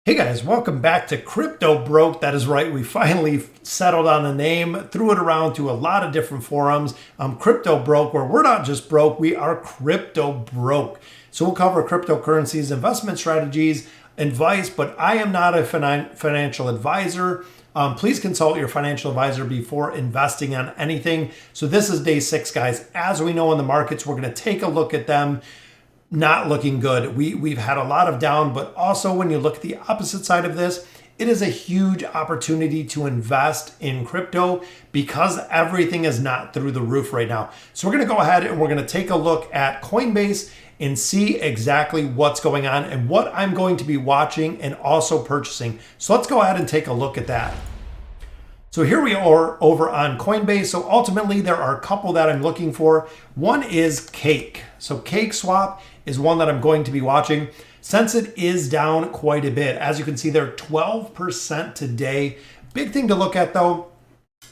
Hey guys, welcome back to Crypto Broke. That is right, we finally settled on a name, threw it around to a lot of different forums. Crypto Broke, where we're not just broke, we are crypto broke. So we'll cover cryptocurrencies, investment strategies, advice, but I am not a financial advisor. Please consult your financial advisor before investing on anything. So this is day 6, guys. As we know in the markets, we're going to take a look at them. Not looking good. We've had a lot of down, but also when you look at the opposite side of this, it is a huge opportunity to invest in crypto because everything is not through the roof right now. So we're going to go ahead and we're going to take a look at Coinbase and see exactly what's going on and what I'm going to be watching and also purchasing. So let's go ahead and take a look at that. So here we are over on Coinbase. So ultimately there are a couple that I'm looking for. One is Cake. So Cake Swap is one that I'm going to be watching since it is down quite a bit. As you can see, they're 12% today. Big thing to look at though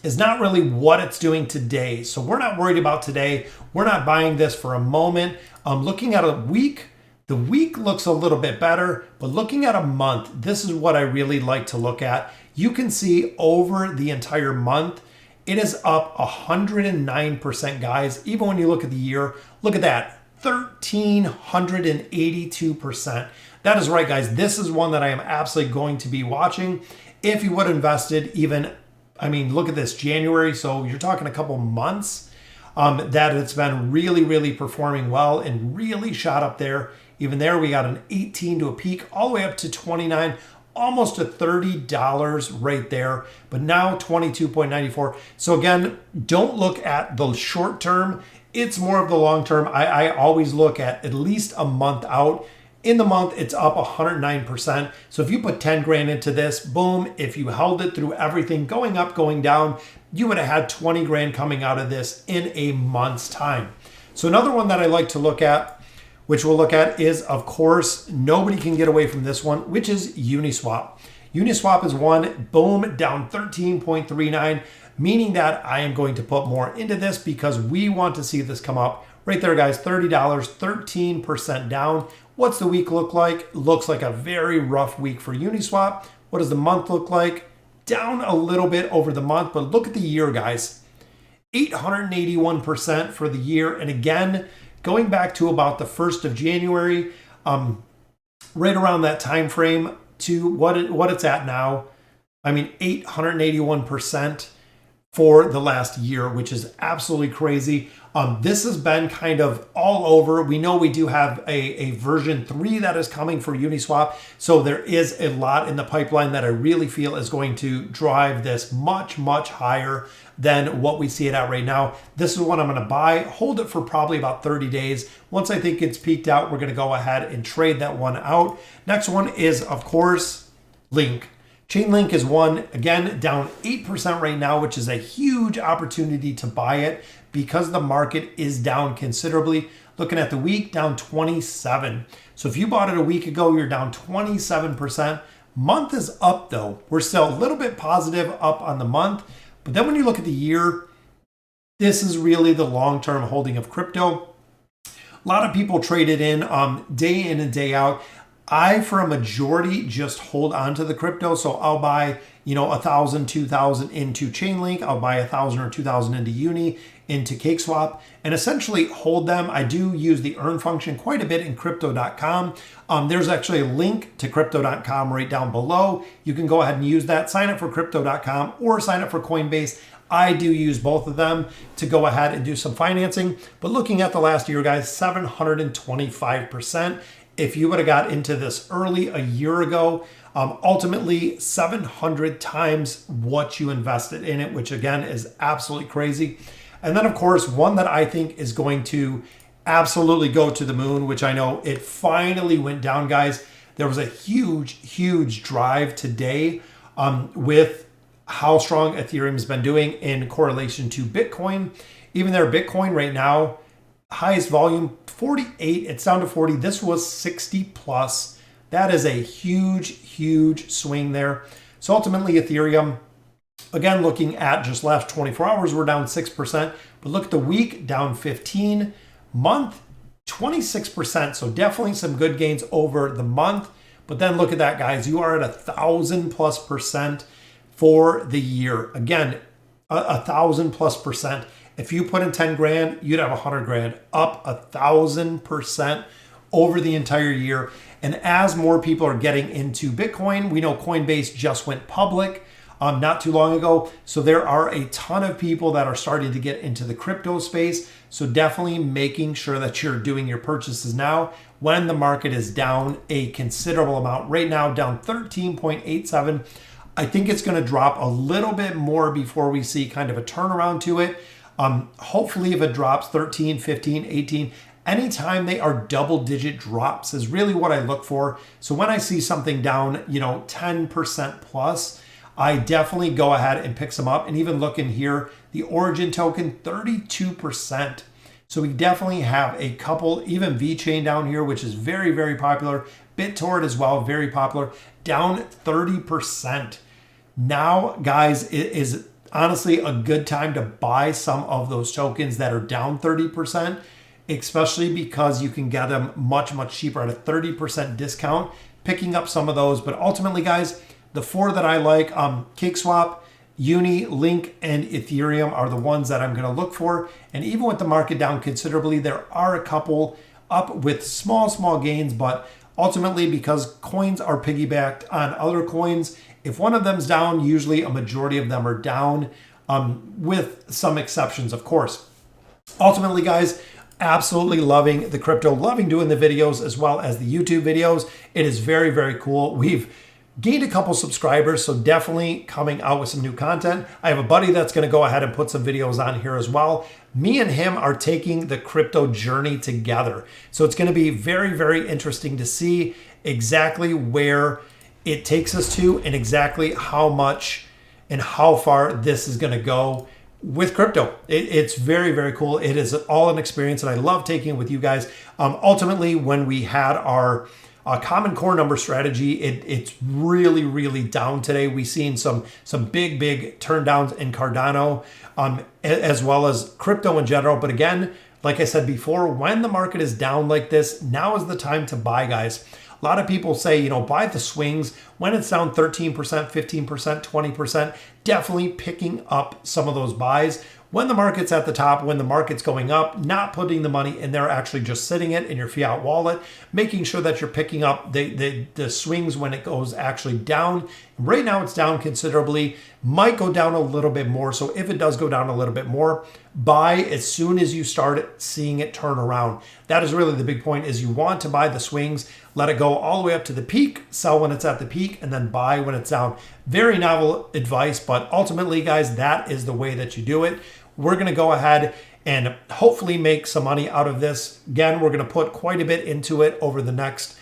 is not really what it's doing today. So we're not worried about today. We're not buying this for a moment. Looking at a week, the week looks a little bit better, but looking at a month, this is what I really like to look at. You can see over the entire month, it is up 109%, guys. Even when you look at the year, look at that, 1,382%. That is right, guys. This is one that I am absolutely going to be watching. If you would have invested even, look at this, January. So you're talking a couple months that it's been really, really performing well and really shot up there. Even there, we got an 18 to a peak all the way up to 29, almost to $30 right there, but now 22.94. So again, don't look at the short term. It's more of the long term. I always look at least a month out. In the month, it's up 109%. So if you put 10 grand into this, boom, if you held it through everything going up, going down, you would have had 20 grand coming out of this in a month's time. So another one that I like to look at, which we'll look at, is, of course, nobody can get away from this one, which is Uniswap. Uniswap is one, boom, down 13.39, meaning that I am going to put more into this because we want to see this come up. Right there, guys, $30, 13% down. What's the week look like? Looks like a very rough week for Uniswap. What does the month look like? Down a little bit over the month, but look at the year, guys. 881% for the year. And again, going back to about the 1st of January, right around that time frame to what it's at now. 881% for the last year, which is absolutely crazy. This has been kind of all over. We know we do have a version 3 that is coming for Uniswap. So there is a lot in the pipeline that I really feel is going to drive this much, much higher than what we see it at right now. This is what I'm going to buy, hold it for probably about 30 days. Once I think it's peaked out, we're going to go ahead and trade that one out. Next one is, of course, Link. Chainlink is one, again, down 8% right now, which is a huge opportunity to buy it because the market is down considerably. Looking at the week, down 27. So if you bought it a week ago, you're down 27%. Month is up though. We're still a little bit positive up on the month. But then when you look at the year, this is really the long-term holding of crypto. A lot of people trade it in day in and day out. I, for a majority, just hold on to the crypto. So I'll buy, 1,000, 2,000 into Chainlink. I'll buy 1,000 or 2,000 into Uni, into CakeSwap, and essentially hold them. I do use the earn function quite a bit in crypto.com. There's actually a link to crypto.com right down below. You can go ahead and use that. Sign up for crypto.com or sign up for Coinbase. I do use both of them to go ahead and do some financing. But looking at the last year, guys, 725%. If you would have got into this early a year ago, ultimately 700 times what you invested in it, which again is absolutely crazy. And then of course, one that I think is going to absolutely go to the moon, which I know it finally went down, guys. There was a huge, huge drive today with how strong Ethereum's been doing in correlation to Bitcoin. Even their Bitcoin right now, highest volume, 48, it's down to 40. This was 60 plus. That is a huge, huge swing there. So ultimately Ethereum, again, looking at just last 24 hours, we're down 6%, but look at the week, down 15, month, 26%. So definitely some good gains over the month. But then look at that, guys. You are at 1,000+% for the year. Again, 1,000+%. If you put in 10 grand, you'd have 100 grand, up 1,000% over the entire year. And as more people are getting into Bitcoin, we know Coinbase just went public not too long ago. So there are a ton of people that are starting to get into the crypto space. So definitely making sure that you're doing your purchases now when the market is down a considerable amount. Right now, down 13.87. I think it's going to drop a little bit more before we see kind of a turnaround to it. Hopefully if it drops 13, 15, 18, anytime they are double-digit drops is really what I look for. So when I see something down, 10% plus, I definitely go ahead and pick some up. And even look in here, the Origin token, 32%. So we definitely have a couple, even VeChain down here, which is very, very popular. BitTorrent as well, very popular, down 30%. Now, guys, it is honestly a good time to buy some of those tokens that are down 30%, especially because you can get them much, much cheaper at a 30% discount, picking up some of those. But ultimately, guys, the four that I like, CakeSwap, Uni, Link, and Ethereum are the ones that I'm going to look for. And even with the market down considerably, there are a couple up with small gains, but ultimately because coins are piggybacked on other coins, if one of them's down, usually a majority of them are down, with some exceptions, of course. Ultimately, guys, absolutely loving the crypto, loving doing the videos as well as the YouTube videos. It is very, very cool. We've gained a couple subscribers, so definitely coming out with some new content. I have a buddy that's going to go ahead and put some videos on here as well. Me and him are taking the crypto journey together. So it's going to be very, very interesting to see exactly where it takes us to and exactly how much and how far this is going to go with crypto. It's very, very cool. It is all an experience, and I love taking it with you guys. Ultimately, when we had our common core number strategy, it's really, really down today. We've seen some big turndowns in Cardano, as well as crypto in general. But again, like I said before, when the market is down like this, now is the time to buy, guys. A lot of people say, buy the swings when it's down 13%, 15%, 20%, definitely picking up some of those buys. When the market's at the top, when the market's going up, not putting the money in there, actually just sitting it in your fiat wallet, making sure that you're picking up the swings when it goes actually down. Right now it's down considerably, might go down a little bit more. So if it does go down a little bit more, buy as soon as you start seeing it turn around. That is really the big point, is you want to buy the swings, let it go all the way up to the peak, sell when it's at the peak, and then buy when it's down. Very novel advice, but ultimately, guys, that is the way that you do it. We're going to go ahead and hopefully make some money out of this. Again, we're going to put quite a bit into it over the next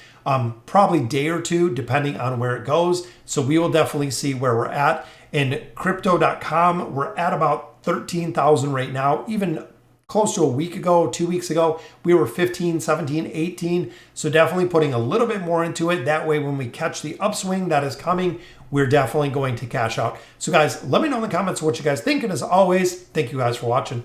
probably day or two, depending on where it goes. So we will definitely see where we're at. In crypto.com, we're at about 13,000 right now. Even close to a week ago, 2 weeks ago, we were 15, 17, 18. So definitely putting a little bit more into it. That way, when we catch the upswing that is coming, we're definitely going to cash out. So guys, let me know in the comments what you guys think. And as always, thank you guys for watching.